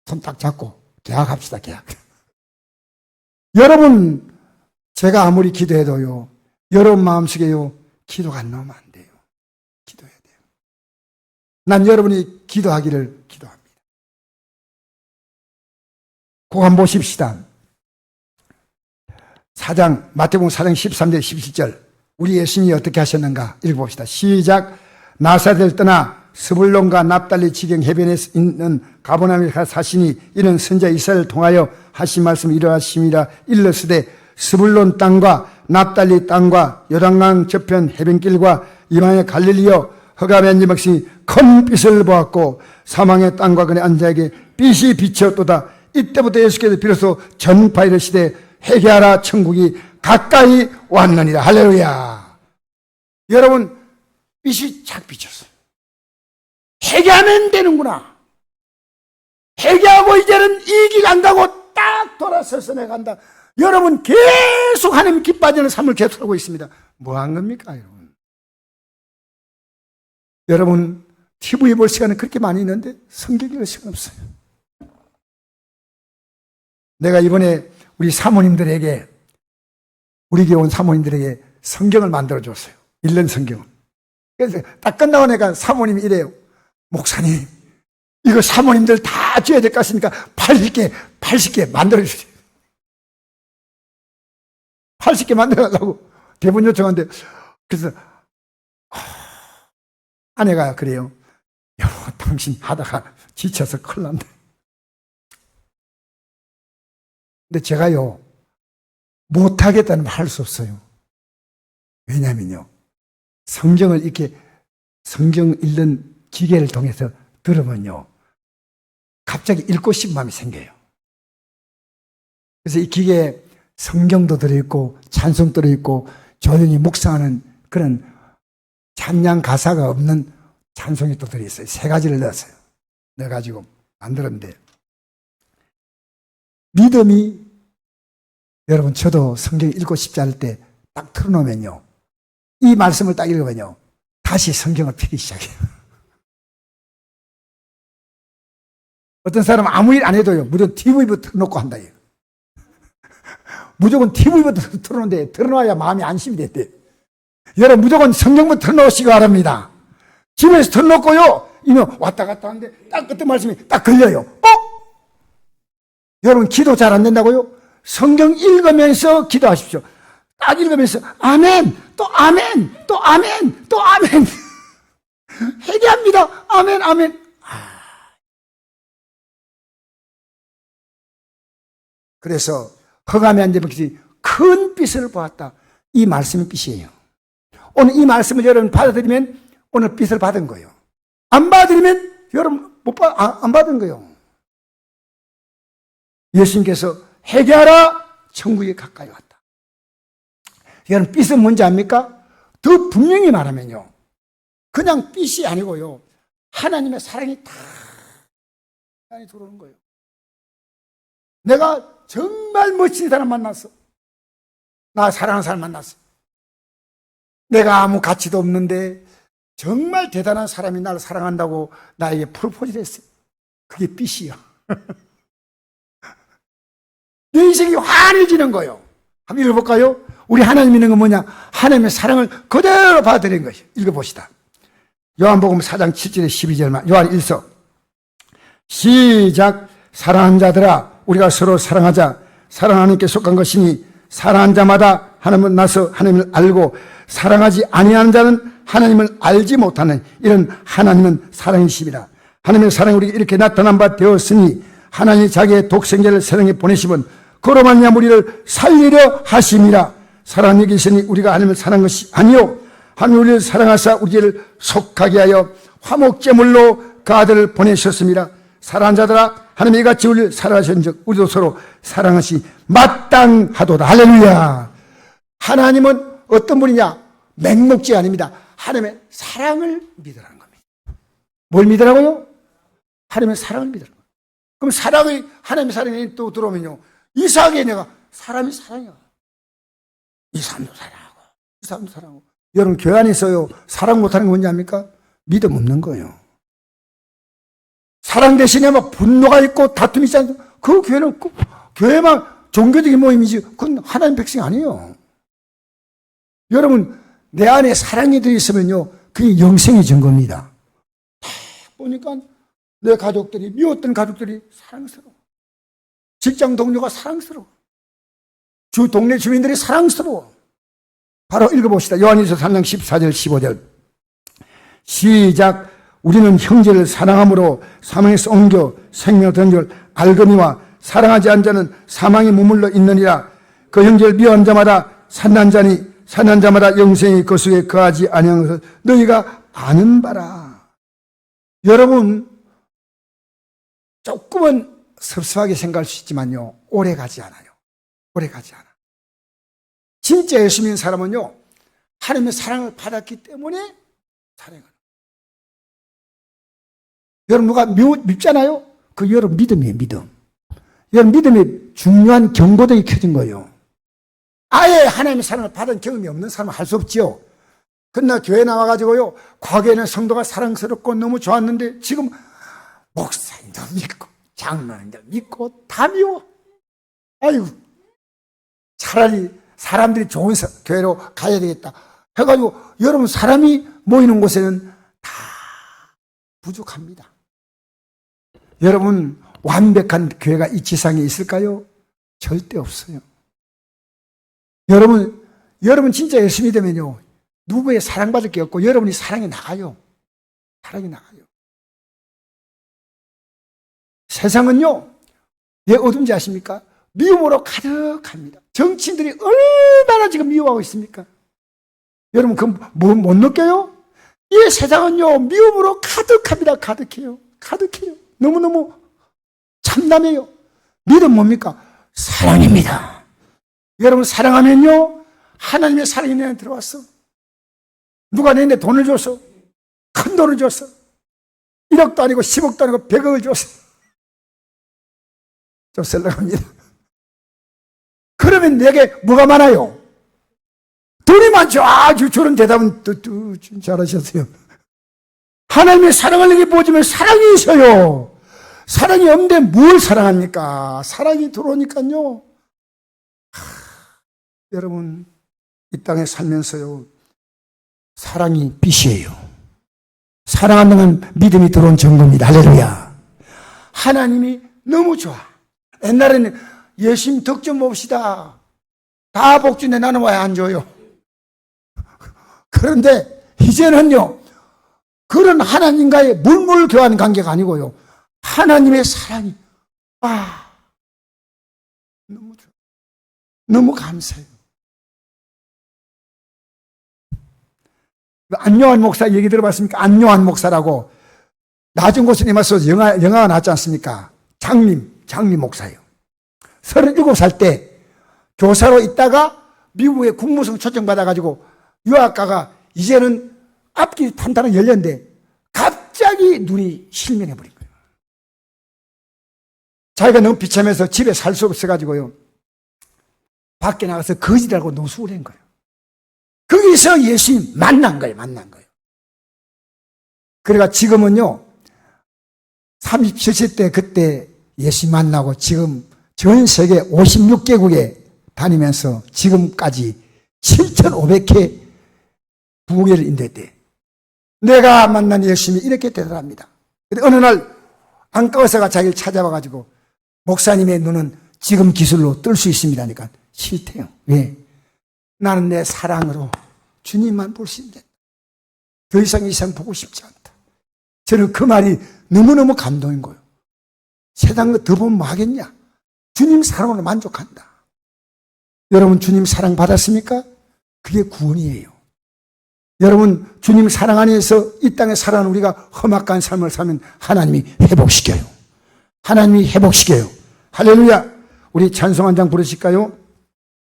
손 딱 잡고 계약합시다. 계약. 여러분, 제가 아무리 기도해도요, 여러분 마음속에요, 기도가 안 나오면 안 돼요. 기도해야 돼요. 난 여러분이 기도하기를 기도합니다. 그거 한번 보십시다. 마태복음 4장 13절 17절. 우리 예수님이 어떻게 하셨는가 읽어봅시다. 시작. 나사렛을 떠나 스불론과 납달리 지경 해변에 있는 가버나움에 사시니 이는 선자 이사야를 통하여 하신 말씀을 이루하심이라. 일러스되 스불론 땅과 납달리 땅과 요단강 저편 해변길과 이방의 갈릴리여, 흑암의 백성이 큰 빛을 보았고 사망의 땅과 그네 앉아에게 빛이 비쳤도다. 이때부터 예수께서 비로소 전파 이르시되 회개하라, 천국이 가까이 왔느니라. 할렐루야. 여러분, 빛이 착 비쳤어요. 회개하면 되는구나. 회개하고 이제는 이 길 간다고 딱 돌아서서 내가 간다. 여러분, 계속 하나님 기뻐하는 삶을 계속 하고 있습니다. 뭐 한 겁니까, 여러분? 여러분, TV 볼 시간은 그렇게 많이 있는데 성경 읽을 시간 없어요. 내가 이번에 우리 사모님들에게, 우리 교회 온 사모님들에게 성경을 만들어줬어요. 1년 성경. 그래서 딱 끝나고 내가 사모님이 이래요. 목사님, 이거 사모님들 다 줘야 될 것 같으니까 80개 만들어주세요. 80개 만들어달라고 대본 요청하는데, 그래서 아내가 그래요. 여보, 당신 하다가 지쳐서 큰일 난다. 근데 제가요, 못하겠다는 말 할 수 없어요. 왜냐면요, 성경을 이렇게 성경 읽는 기계를 통해서 들으면요, 갑자기 읽고 싶은 마음이 생겨요. 그래서 이 기계에 성경도 들어있고 찬송도 들어있고 조용히 묵상하는 그런 찬양 가사가 없는 찬송이 또 들어있어요. 3가지를 넣었어요. 넣어가지고 만들었는데, 믿음이, 여러분, 저도 성경 읽고 싶지 않을 때 딱 틀어놓으면요, 이 말씀을 딱 읽으면요, 다시 성경을 펴기 시작해요. 어떤 사람은 아무 일 안 해도요, 무조건 TV부터 틀어놓고 한다. 무조건 TV부터 틀어놓는데, 틀어놔야 마음이 안심이 됐대요. 여러분, 무조건 성경부터 틀어놓으시기 바랍니다. 집에서 틀어놓고요, 이면 왔다 갔다 하는데 딱 그때 말씀이 딱 걸려요. 여러분, 기도 잘 안 된다고요? 성경 읽으면서 기도하십시오. 딱 읽으면서 아멘, 또 아멘, 또 아멘, 또 아멘. 회개합니다. 아멘, 아멘. 그래서 허감이 안 되면 큰 빛을 보았다. 이 말씀이 빛이에요. 오늘 이 말씀을 여러분 받아들이면 오늘 빛을 받은 거예요. 안 받아들이면 여러분 안 받은 거예요. 예수님께서 회개하라, 천국에 가까이 왔다. 여러분 빛은 뭔지 압니까? 더 분명히 말하면요, 그냥 빛이 아니고요, 하나님의 사랑이 다 안에 들어오는 거예요. 내가 정말 멋진 사람 만났어. 나 사랑하는 사람 만났어. 내가 아무 가치도 없는데 정말 대단한 사람이 나를 사랑한다고 나에게 프로포즈를 했어요. 그게 빛이요. 내 인생이 환해지는 거예요. 한번 읽어볼까요? 우리 하나님 믿는 건 뭐냐? 하나님의 사랑을 그대로 받아들이는 것이에요. 읽어봅시다. 요한복음 4장 7절에 12절만, 요한 1서 시작. 사랑하는 자들아, 우리가 서로 사랑하자. 사랑 하나님께 속한 것이니 사랑한 자마다 하나님을 나서 하나님을 알고, 사랑하지 아니하는 자는 하나님을 알지 못하는, 이런 하나님은 사랑이십니다. 하나님의 사랑이 우리에게 이렇게 나타난 바 되었으니 하나님이 자기의 독생자를 세상에 보내시면 그로 말미암아 우리를 살리려 하심이라. 사랑하는 여기시니 우리가 하나님을 사랑한 것이 아니요, 하나님 우리를 사랑하사 우리를 속하게 하여 화목제물로 그 아들을 보내셨습니다. 사랑하는 자들아, 하나님이 이같이 우리를 사랑하셨은즉 우리도 서로 사랑하시 마땅하도다. 할렐루야. 하나님은 어떤 분이냐? 맹목지 아닙니다. 하나님의 사랑을 믿으라는 겁니다. 뭘 믿으라고요? 하나님의 사랑을 믿으라는 거예요. 그럼 사랑이, 하나님의 사랑이 또 들어오면요, 이상하게 내가 사람이 사랑이야. 이 사람도 사랑하고 이 사람도 사랑하고. 여러분 교회 안에서요, 사랑 못하는 게 뭔지 압니까? 믿음 없는 거예요. 사랑 대신에 막 분노가 있고 다툼이 있지 않습니까? 그 교회는 교회만 종교적인 모임이지 그건 하나님 백성이 아니에요. 여러분 내 안에 사랑이 들어있으면요, 그게 영생의 증거입니다. 딱 보니까 내 가족들이, 미웠던 가족들이 사랑스러워. 직장 동료가 사랑스러워. 동네 주민들이 사랑스러워. 바로 읽어봅시다. 요한일서 3장 14절 15절 시작. 우리는 형제를 사랑함으로 사망에서 옮겨 생명을 얻은 줄 알거니와 사랑하지 않은 자는 사망에 머물러 있느니라. 그 형제를 미워한 자마다 산난 자니 산난 자마다 영생이 그 속에 거하지 아니하는 것을 너희가 아는 바라. 여러분 조금은 섭섭하게 생각할 수 있지만요, 오래 가지 않아요. 오래 가지 않아. 진짜 예수 믿는 사람은요, 하나님의 사랑을 받았기 때문에 사랑을. 여러분 누가 밉잖아요? 그 여러분 믿음이에요, 믿음. 여러분 믿음이 중요한 경고등이 켜진 거예요. 아예 하나님의 사랑을 받은 경험이 없는 사람은 할 수 없지요. 그러나 교회 나와가지고요, 과거에는 성도가 사랑스럽고 너무 좋았는데 지금 목사님도 믿고 장로님도 믿고 다 미워. 아이고, 차라리 사람들이 좋은 교회로 가야 되겠다 해가지고, 여러분 사람이 모이는 곳에는 다 부족합니다. 여러분 완벽한 교회가 이 지상에 있을까요? 절대 없어요. 여러분 진짜 열심히 되면요, 누구의 사랑받을 게 없고 여러분이 사랑이 나가요. 사랑이 나가요. 세상은요, 왜 어둠지 아십니까? 미움으로 가득합니다. 정치인들이 얼마나 지금 미워하고 있습니까? 여러분 그건 못 느껴요? 이 세상은요, 미움으로 가득합니다. 가득해요. 가득해요. 너무너무 참담해요. 믿음 뭡니까? 사랑입니다. 여러분 사랑하면요, 하나님의 사랑이 내 안에 들어왔어. 누가 내게 돈을 줬어? 큰 돈을 줬어. 1억도 아니고 10억도 아니고 100억을 줬어. 좀 셀러갑니다. 그러면 내게 뭐가 많아요? 돈이 많죠. 아주 저런 대답은 잘하셨어요. 하나님의 사랑을 내게 보여주면 사랑이 있어요. 사랑이 없는데 뭘 사랑합니까? 사랑이 들어오니까요. 여러분 이 땅에 살면서요, 사랑이 빛이에요. 사랑한다는 믿음이 들어온 증거입니다. 할렐루야. 하나님이 너무 좋아. 옛날에는 예수님 덕 좀 봅시다. 다 복주인데 나는 왜 안 줘요? 그런데 이제는요, 그런 하나님과의 물물교환 관계가 아니고요, 하나님의 사랑이, 너무 좋아. 너무 감사해요. 안요한 목사 얘기 들어봤습니까? 안요한 목사라고 낮은 곳에 임하서 영화가 나왔지 않습니까? 장미 목사예요. 37살 때 교사로 있다가 미국에 국무성 초청받아가지고 유학가가 이제는 앞길이 탄탄하게 열렸는데 갑자기 눈이 실명해버린 거예요. 자기가 너무 비참해서 집에 살 수 없어가지고요, 밖에 나가서 거지라고 노숙을 한 거예요. 거기서 예수님 만난 거예요. 그래가 지금은요, 37세 때 그때 예수님 만나고 지금 전 세계 56개국에 다니면서 지금까지 7,500회 부흥회를 인도했대. 내가 만난 예수님이 이렇게 대단합니다. 근데 어느 날 안과의사가 자기를 찾아와가지고 목사님의 눈은 지금 기술로 뜰 수 있습니다 하니까 싫대요. 왜? 나는 내 사랑으로 주님만 볼 수 있는데 더 이상 보고 싶지 않다. 저는 그 말이 너무너무 감동인 거예요. 세상 거 더 보면 뭐 하겠냐? 주님 사랑으로 만족한다. 여러분 주님 사랑 받았습니까? 그게 구원이에요. 여러분 주님 사랑 안에서 이 땅에 살아가는 우리가 험악한 삶을 살면 하나님이 회복시켜요. 하나님이 회복시켜요. 할렐루야. 우리 찬송 한 장 부르실까요?